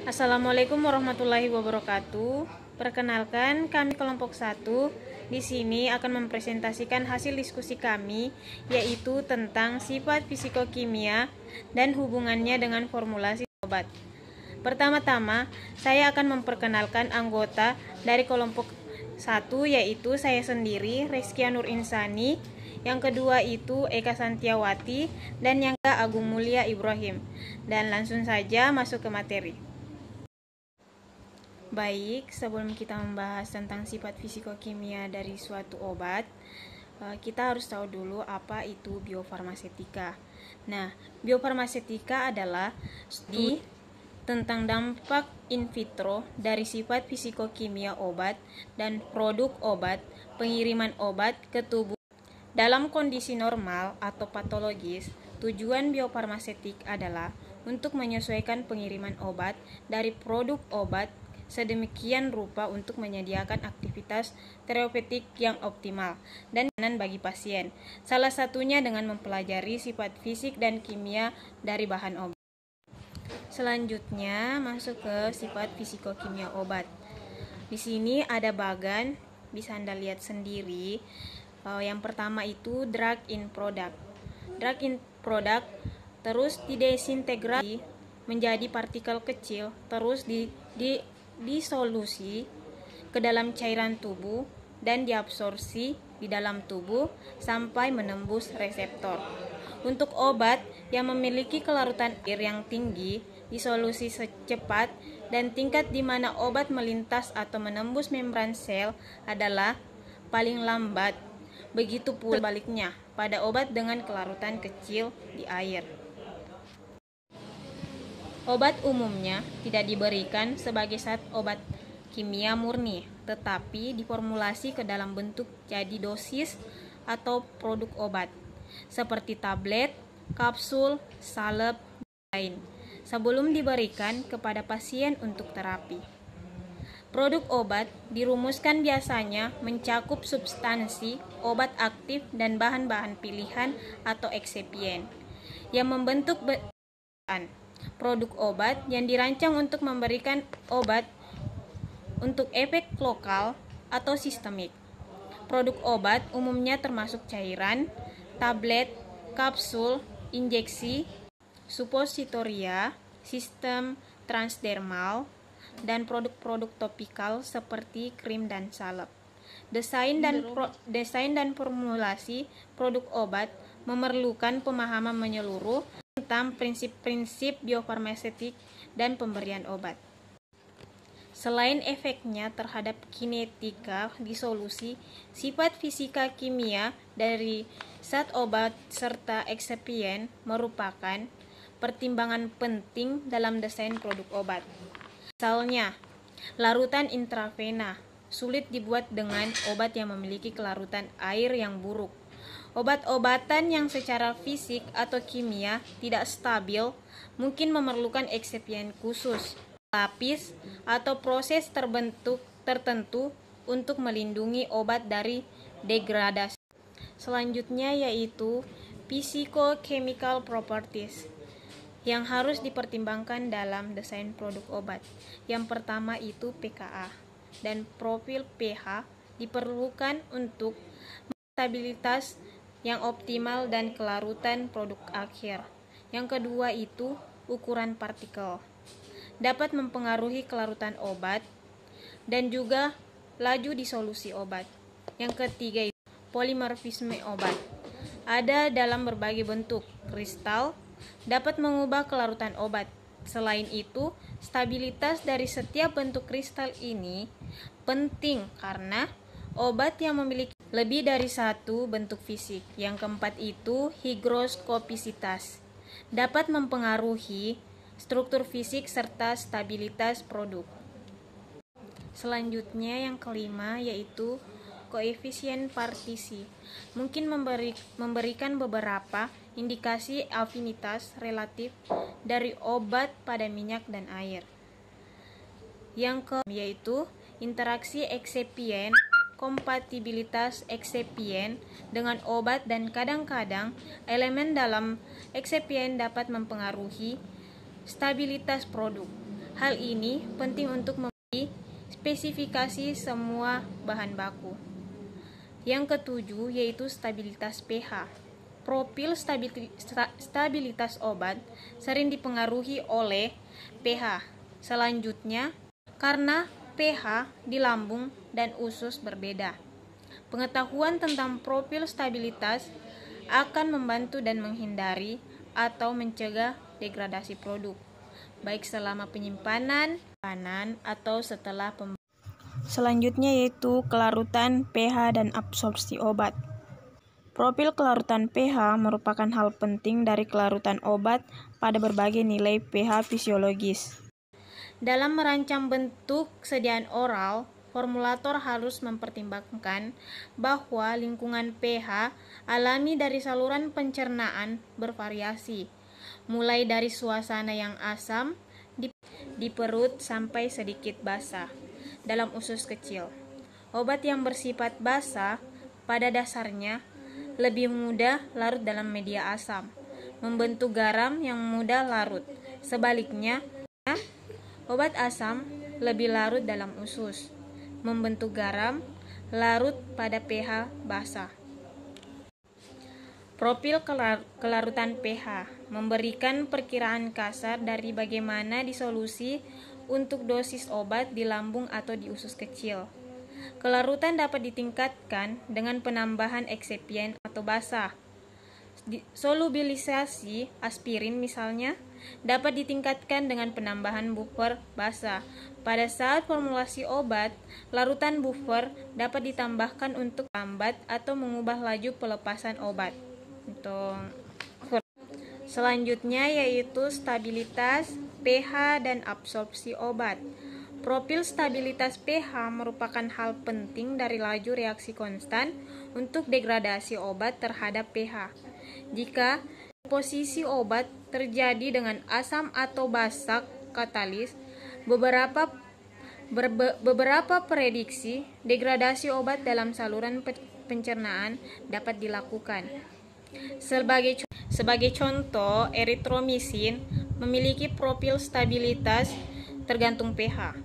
Assalamualaikum warahmatullahi wabarakatuh. Perkenalkan, kami kelompok 1 di sini akan mempresentasikan hasil diskusi kami, yaitu tentang sifat fisikokimia dan hubungannya dengan formulasi obat. Pertama-tama, saya akan memperkenalkan anggota dari kelompok 1, yaitu saya sendiri, Reskia Nur Insani. Yang kedua itu Eka Santiawati, dan yang ketiga Agung Mulia Ibrahim. Dan langsung saja masuk ke materi. Baik, sebelum kita membahas tentang sifat fisikokimia dari suatu obat, kita harus tahu dulu apa itu biofarmasetika. Nah, biofarmasetika adalah studi tentang dampak in vitro dari sifat fisikokimia obat dan produk obat, pengiriman obat ke tubuh. Dalam kondisi normal atau patologis, tujuan biofarmasetik adalah untuk menyesuaikan pengiriman obat dari produk obat sedemikian rupa untuk menyediakan aktivitas terapeutik yang optimal dan bagi pasien. Salah satunya dengan mempelajari sifat fisik dan kimia dari bahan obat. Selanjutnya masuk ke sifat fisikokimia obat. Di sini ada bagan, bisa Anda lihat sendiri. Yang pertama itu drug in product. Drug in product terus didesintegrasi menjadi partikel kecil, terus disolusi ke dalam cairan tubuh dan diabsorpsi di dalam tubuh sampai menembus reseptor. Untuk obat yang memiliki kelarutan air yang tinggi, disolusi secepat, dan tingkat di mana obat melintas atau menembus membran sel adalah paling lambat. Begitu pula sebaliknya pada obat dengan kelarutan kecil di air. Obat umumnya tidak diberikan sebagai zat obat kimia murni, tetapi diformulasi ke dalam bentuk jadi dosis atau produk obat, seperti tablet, kapsul, salep, dan lain, sebelum diberikan kepada pasien untuk terapi. Produk obat dirumuskan biasanya mencakup substansi, obat aktif, dan bahan-bahan pilihan atau eksipien yang membentuk produk obat yang dirancang untuk memberikan obat untuk efek lokal atau sistemik. Produk obat umumnya termasuk cairan, tablet, kapsul, injeksi, supositoria, sistem transdermal, dan produk-produk topikal seperti krim dan salep. Desain dan formulasi produk obat memerlukan pemahaman menyeluruh tentang prinsip-prinsip biofarmasetik dan pemberian obat. Selain efeknya terhadap kinetika disolusi, sifat fisika kimia dari zat obat serta eksipien merupakan pertimbangan penting dalam desain produk obat. Misalnya, larutan intravena sulit dibuat dengan obat yang memiliki kelarutan air yang buruk. Obat-obatan yang secara fisik atau kimia tidak stabil mungkin memerlukan eksipien khusus, lapis, atau proses tertentu untuk melindungi obat dari degradasi. Selanjutnya yaitu physicochemical properties yang harus dipertimbangkan dalam desain produk obat. Yang pertama itu pKa, dan profil pH diperlukan untuk stabilitas yang optimal dan kelarutan produk akhir. Yang kedua itu ukuran partikel, dapat mempengaruhi kelarutan obat dan juga laju disolusi obat. Yang ketiga itu polimorfisme obat, ada dalam berbagai bentuk, kristal, dapat mengubah kelarutan obat. Selain itu, stabilitas dari setiap bentuk kristal ini penting karena obat yang memiliki lebih dari satu bentuk fisik. Yang keempat itu higroskopisitas, dapat mempengaruhi struktur fisik serta stabilitas produk. Selanjutnya yang kelima yaitu koefisien partisi, mungkin memberikan beberapa indikasi afinitas relatif dari obat pada minyak dan air. Yang yaitu interaksi eksipien, kompatibilitas eksipien dengan obat, dan kadang-kadang elemen dalam eksipien dapat mempengaruhi stabilitas produk. Hal ini penting untuk memberi spesifikasi semua bahan baku. Yang ketujuh yaitu stabilitas pH. Profil stabilitas obat sering dipengaruhi oleh pH. Selanjutnya, karena pH di lambung dan usus berbeda. Pengetahuan tentang profil stabilitas akan membantu dan menghindari atau mencegah degradasi produk, baik selama penyimpanan, atau setelah pemberian. Selanjutnya yaitu kelarutan pH dan absorpsi obat. Profil kelarutan pH merupakan hal penting dari kelarutan obat pada berbagai nilai pH fisiologis. Dalam merancang bentuk sediaan oral, formulator harus mempertimbangkan bahwa lingkungan pH alami dari saluran pencernaan bervariasi, mulai dari suasana yang asam di perut sampai sedikit basah dalam usus kecil. Obat yang bersifat basah pada dasarnya lebih mudah larut dalam media asam, membentuk garam yang mudah larut. Sebaliknya, obat asam lebih larut dalam usus, membentuk garam larut pada pH basah. Profil kelarutan pH memberikan perkiraan kasar dari bagaimana disolusi untuk dosis obat di lambung atau di usus kecil. Kelarutan dapat ditingkatkan dengan penambahan eksipien atau basah. Solubilisasi aspirin misalnya dapat ditingkatkan dengan penambahan buffer basah. Pada saat formulasi obat, larutan buffer dapat ditambahkan untuk lambat atau mengubah laju pelepasan obat. Selanjutnya yaitu stabilitas pH dan absorpsi obat. Profil stabilitas pH merupakan hal penting dari laju reaksi konstan untuk degradasi obat terhadap pH. Jika posisi obat terjadi dengan asam atau basa katalis, beberapa prediksi degradasi obat dalam saluran pencernaan dapat dilakukan. Sebagai contoh, eritromisin memiliki profil stabilitas tergantung pH.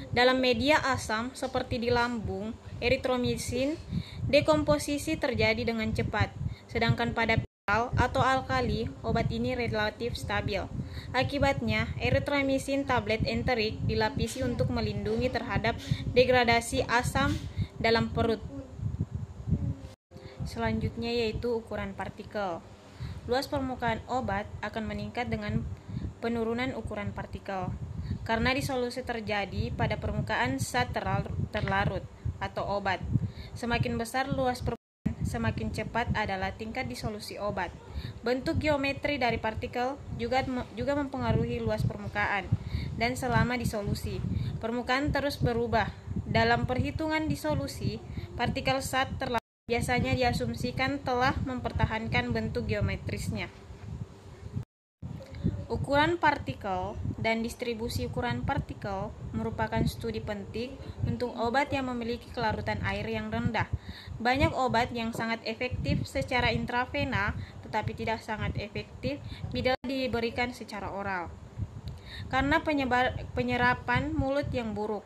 Dalam media asam seperti di lambung, eritromisin dekomposisi terjadi dengan cepat, sedangkan pada pH atau alkali, obat ini relatif stabil. Akibatnya, eritromisin tablet enterik dilapisi untuk melindungi terhadap degradasi asam dalam perut. Selanjutnya yaitu ukuran partikel. Luas permukaan obat akan meningkat dengan penurunan ukuran partikel, karena disolusi terjadi pada permukaan zat terlarut atau obat. Semakin besar luas permukaan, semakin cepat adalah tingkat disolusi obat. Bentuk geometri dari partikel juga mempengaruhi luas permukaan, dan selama disolusi, permukaan terus berubah. Dalam perhitungan disolusi, partikel zat terlarut biasanya diasumsikan telah mempertahankan bentuk geometrisnya. Ukuran partikel dan distribusi ukuran partikel merupakan studi penting untuk obat yang memiliki kelarutan air yang rendah. Banyak obat yang sangat efektif secara intravena, tetapi tidak sangat efektif bila diberikan secara oral, karena penyerapan mulut yang buruk.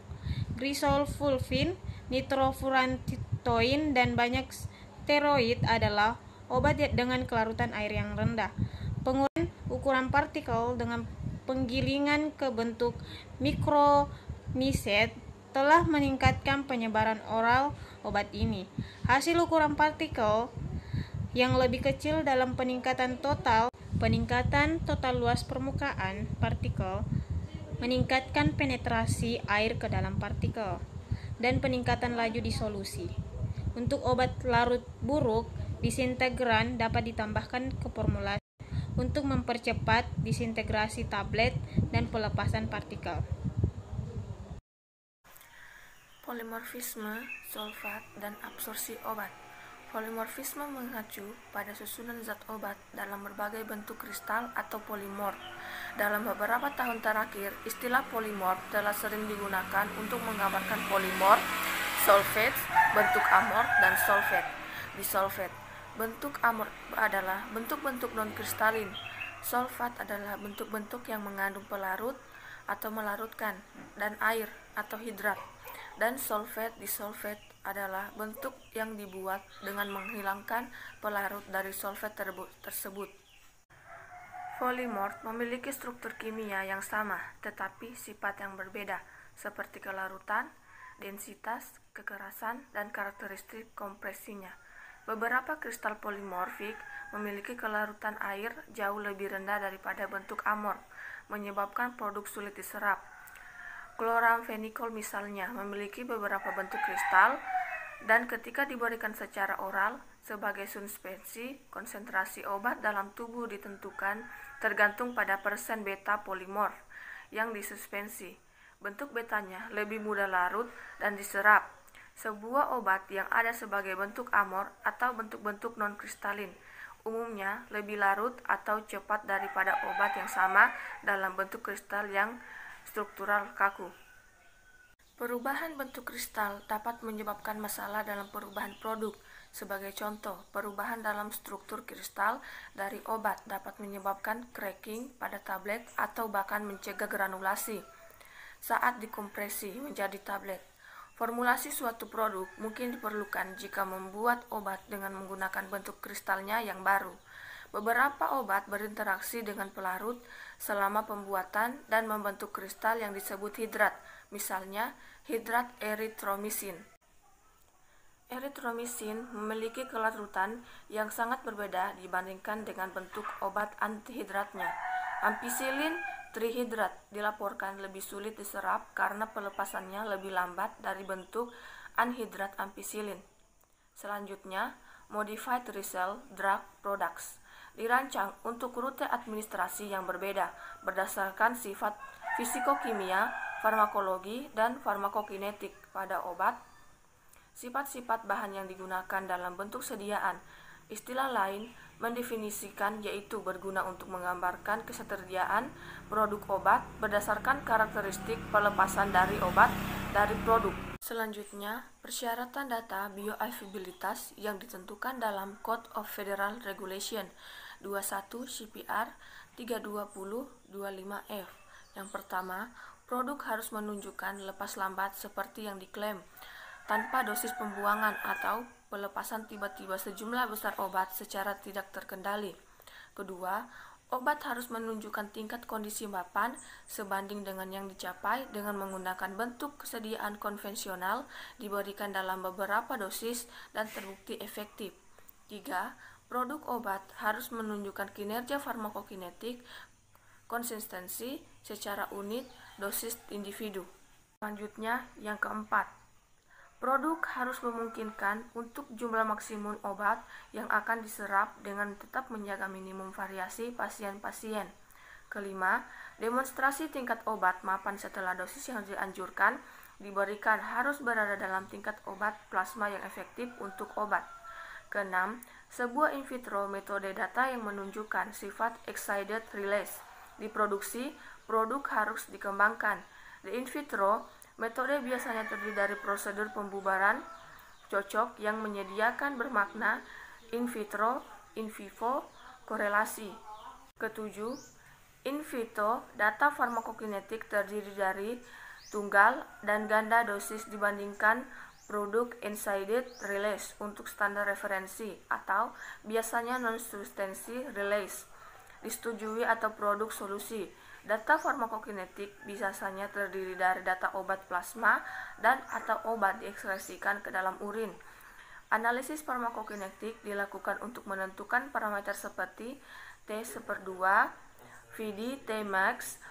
Grisolfulvin, nitrofurantoin, dan banyak steroid adalah obat dengan kelarutan air yang rendah. Pengurangan ukuran partikel dengan penggilingan ke bentuk mikromiset telah meningkatkan penyebaran oral obat ini. Hasil ukuran partikel yang lebih kecil dalam peningkatan total luas permukaan partikel meningkatkan penetrasi air ke dalam partikel dan peningkatan laju disolusi. Untuk obat larut buruk, disintegran dapat ditambahkan ke formulasi untuk mempercepat disintegrasi tablet dan pelepasan partikel. Polimorfisme, sulfat, dan absorpsi obat. Polimorfisme mengacu pada susunan zat obat dalam berbagai bentuk kristal atau polimorf. Dalam beberapa tahun terakhir, istilah polimorf telah sering digunakan untuk menggambarkan polimorf, sulfates, bentuk amorf, dan solvate. Disolvate, bentuk amorf adalah bentuk-bentuk non-kristalin Solvat adalah bentuk-bentuk yang mengandung pelarut atau melarutkan, dan air atau hidrat. Dan solvet disolvet adalah bentuk yang dibuat dengan menghilangkan pelarut dari solvet tersebut. Polimorf memiliki struktur kimia yang sama, tetapi sifat yang berbeda, seperti kelarutan, densitas, kekerasan, dan karakteristik kompresinya. Beberapa kristal polimorfik memiliki kelarutan air jauh lebih rendah daripada bentuk amorf, menyebabkan produk sulit diserap. Chloramphenicol misalnya memiliki beberapa bentuk kristal, dan ketika diberikan secara oral sebagai suspensi, konsentrasi obat dalam tubuh ditentukan tergantung pada persen beta polimorf yang disuspensi. Bentuk betanya lebih mudah larut dan diserap. Sebuah obat yang ada sebagai bentuk amorf atau bentuk-bentuk non-kristalin umumnya lebih larut atau cepat daripada obat yang sama dalam bentuk kristal yang struktural kaku. Perubahan bentuk kristal dapat menyebabkan masalah dalam perubahan produk. Sebagai contoh, perubahan dalam struktur kristal dari obat dapat menyebabkan cracking pada tablet atau bahkan mencegah granulasi saat dikompresi menjadi tablet. Formulasi suatu produk mungkin diperlukan jika membuat obat dengan menggunakan bentuk kristalnya yang baru. Beberapa obat berinteraksi dengan pelarut selama pembuatan dan membentuk kristal yang disebut hidrat, misalnya hidrat eritromisin. Eritromisin memiliki kelarutan yang sangat berbeda dibandingkan dengan bentuk obat antihidratnya. Ampicillin trihidrat dilaporkan lebih sulit diserap karena pelepasannya lebih lambat dari bentuk anhidrat ampicillin. Selanjutnya, Modified Resell Drug Products dirancang untuk rute administrasi yang berbeda berdasarkan sifat fisikokimia, farmakologi, dan farmakokinetik pada obat. Sifat-sifat bahan yang digunakan dalam bentuk sediaan. Istilah lain mendefinisikan yaitu berguna untuk menggambarkan ketersediaan produk obat berdasarkan karakteristik pelepasan dari obat dari produk. Selanjutnya, persyaratan data bioavailabilitas yang ditentukan dalam Code of Federal Regulation 21 CPR 320-25F. Yang pertama, produk harus menunjukkan lepas lambat seperti yang diklaim, tanpa dosis pembuangan atau pelepasan tiba-tiba sejumlah besar obat secara tidak terkendali. Kedua, obat harus menunjukkan tingkat kondisi mapan sebanding dengan yang dicapai dengan menggunakan bentuk kesediaan konvensional diberikan dalam beberapa dosis dan terbukti efektif. 3. Produk obat harus menunjukkan kinerja farmakokinetik konsistensi secara unit dosis individu. Selanjutnya, yang keempat, produk harus memungkinkan untuk jumlah maksimum obat yang akan diserap dengan tetap menjaga minimum variasi pasien-pasien. Kelima, demonstrasi tingkat obat mapan setelah dosis yang dianjurkan diberikan harus berada dalam tingkat obat plasma yang efektif untuk obat. Keenam, sebuah in vitro metode data yang menunjukkan sifat excited release. Diproduksi, produk harus dikembangkan. Di in vitro, metode biasanya terdiri dari prosedur pembubaran cocok yang menyediakan bermakna in vitro, in vivo, korelasi. Ketujuh, in vitro data farmakokinetik terdiri dari tunggal dan ganda dosis dibandingkan produk excited release untuk standar referensi atau biasanya non-substansi release. Disetujui atau produk solusi. Data farmakokinetik biasanya terdiri dari data obat plasma dan atau obat diekspresikan ke dalam urin. Analisis farmakokinetik dilakukan untuk menentukan parameter seperti T/2, VD, Tmax,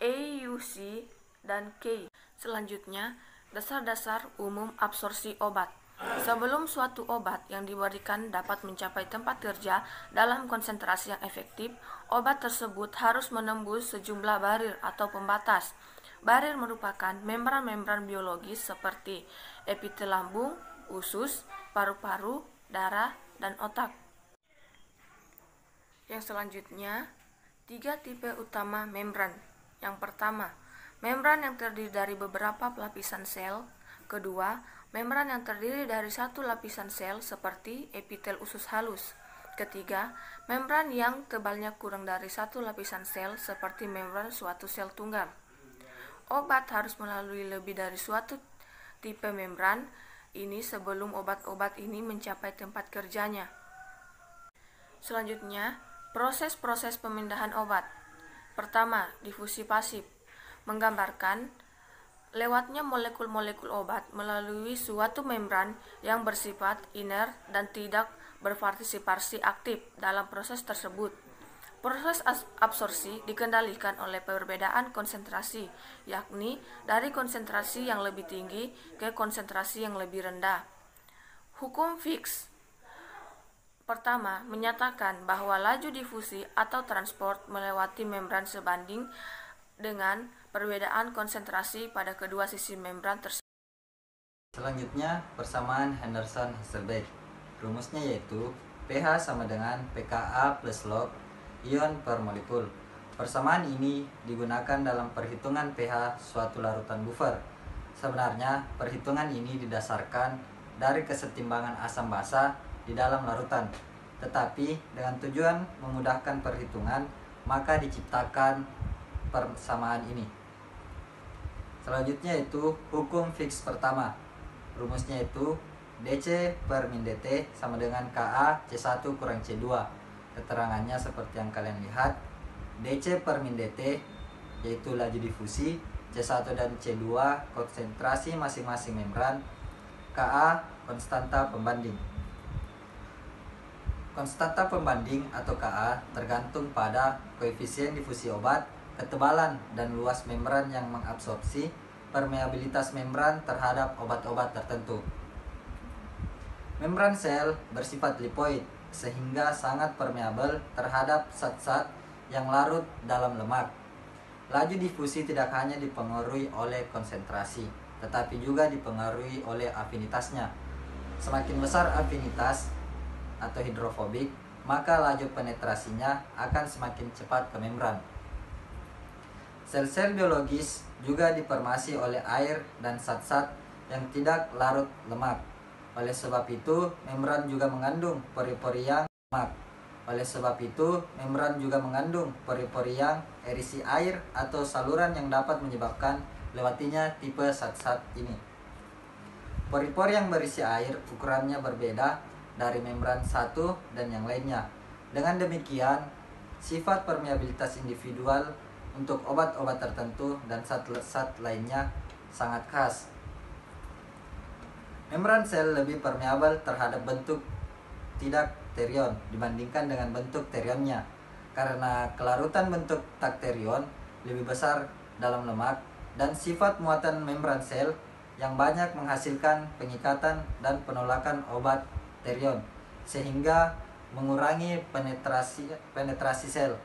AUC, dan K. Selanjutnya, dasar-dasar umum absorpsi obat. Sebelum suatu obat yang diberikan dapat mencapai tempat kerja dalam konsentrasi yang efektif, obat tersebut harus menembus sejumlah barir atau pembatas. Barir merupakan membran-membran biologis seperti epitel lambung, usus, paru-paru, darah, dan otak. Yang selanjutnya, 3 tipe utama membran. Yang pertama, membran yang terdiri dari beberapa lapisan sel. Kedua, membran yang terdiri dari satu lapisan sel seperti epitel usus halus. Ketiga, membran yang tebalnya kurang dari satu lapisan sel seperti membran suatu sel tunggal. Obat harus melalui lebih dari suatu tipe membran ini sebelum obat-obat ini mencapai tempat kerjanya. Selanjutnya, proses-proses pemindahan obat. Pertama, difusi pasif, menggambarkan lewatnya molekul-molekul obat melalui suatu membran yang bersifat inert dan tidak berpartisipasi aktif dalam proses tersebut. Proses absorpsi dikendalikan oleh perbedaan konsentrasi, yakni dari konsentrasi yang lebih tinggi ke konsentrasi yang lebih rendah. Hukum Fick pertama menyatakan bahwa laju difusi atau transport melewati membran sebanding dengan perbedaan konsentrasi pada kedua sisi membran tersebut. Selanjutnya, persamaan Henderson-Hasselbalch. Rumusnya yaitu pH sama dengan pKa plus log ion per molekul. Persamaan ini digunakan dalam perhitungan pH suatu larutan buffer. Sebenarnya, perhitungan ini didasarkan dari kesetimbangan asam basa di dalam larutan. Tetapi, dengan tujuan memudahkan perhitungan, maka diciptakan persamaan ini. Selanjutnya yaitu hukum Fick pertama. Rumusnya itu dC per min dt sama dengan Ka C1 kurang C2. Keterangannya seperti yang kalian lihat. dC per min dt yaitu laju difusi, C1 dan C2 konsentrasi masing-masing membran, Ka konstanta pembanding. Konstanta pembanding atau Ka tergantung pada koefisien difusi obat, ketebalan dan luas membran yang mengabsorpsi, permeabilitas membran terhadap obat-obat tertentu. Membran sel bersifat lipoid sehingga sangat permeabel terhadap zat-zat yang larut dalam lemak. Laju difusi tidak hanya dipengaruhi oleh konsentrasi, tetapi juga dipengaruhi oleh afinitasnya. Semakin besar afinitas atau hidrofobik, maka laju penetrasinya akan semakin cepat ke membran. Sel-sel biologis juga dipermasi oleh air dan zat-zat yang tidak larut lemak. Oleh sebab itu, membran juga mengandung pori-pori yang lemak. Oleh sebab itu, membran juga mengandung pori-pori yang erisi air atau saluran yang dapat menyebabkan lewatinya tipe zat-zat ini. Pori-pori yang berisi air ukurannya berbeda dari membran satu dan yang lainnya. Dengan demikian, sifat permeabilitas individual untuk obat-obat tertentu dan zat-zat lainnya sangat khas. Membran sel lebih permeabel terhadap bentuk tidak terion dibandingkan dengan bentuk terionnya, karena kelarutan bentuk takterion lebih besar dalam lemak dan sifat muatan membran sel yang banyak menghasilkan pengikatan dan penolakan obat terion, sehingga mengurangi penetrasi sel.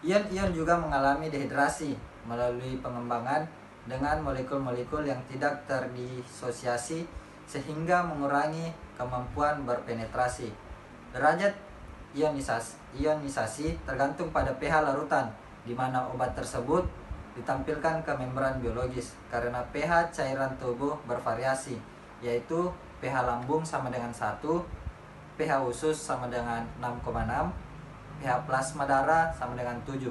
Ion-ion juga mengalami dehidrasi melalui pengembangan dengan molekul-molekul yang tidak terdisosiasi sehingga mengurangi kemampuan berpenetrasi. Derajat ionisasi tergantung pada pH larutan, di mana obat tersebut ditampilkan ke membran biologis karena pH cairan tubuh bervariasi, yaitu pH lambung sama dengan 1, pH usus sama dengan 6,6, pH plasma darah sama dengan 7.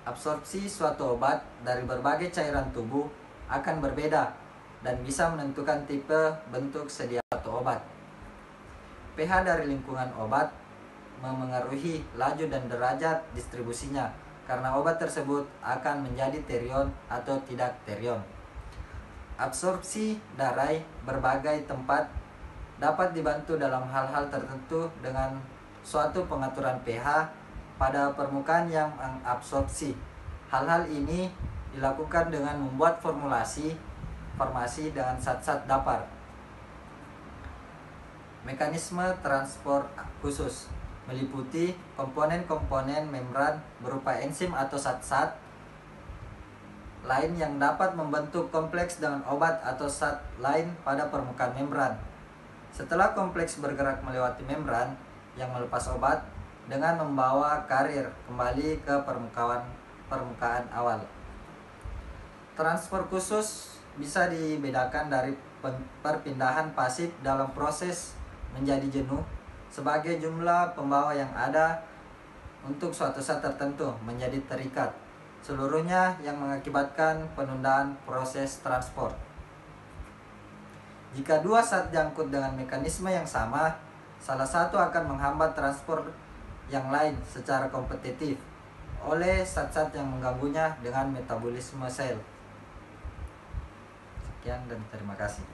Absorpsi suatu obat dari berbagai cairan tubuh akan berbeda dan bisa menentukan tipe bentuk sedia suatu obat. pH dari lingkungan obat memengaruhi laju dan derajat distribusinya karena obat tersebut akan menjadi terion atau tidak terion. Absorpsi dari berbagai tempat dapat dibantu dalam hal-hal tertentu dengan suatu pengaturan pH pada permukaan yang mengabsorpsi. Hal-hal ini dilakukan dengan membuat farmasi dengan zat-zat dapar. Mekanisme transport khusus meliputi komponen-komponen membran berupa enzim atau zat-zat lain yang dapat membentuk kompleks dengan obat atau zat lain pada permukaan membran. Setelah kompleks bergerak melewati membran yang melepas obat dengan membawa karir kembali ke permukaan awal. Transfer khusus bisa dibedakan dari perpindahan pasif dalam proses menjadi jenuh sebagai jumlah pembawa yang ada untuk suatu zat tertentu menjadi terikat, seluruhnya yang mengakibatkan penundaan proses transport. Jika dua zat diangkut dengan mekanisme yang sama, salah satu akan menghambat transport yang lain secara kompetitif oleh zat-zat yang mengganggunya dengan metabolisme sel. Sekian dan terima kasih.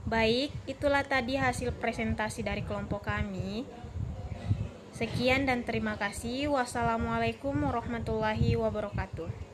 Baik, itulah tadi hasil presentasi dari kelompok kami. Sekian dan terima kasih. Wassalamualaikum warahmatullahi wabarakatuh.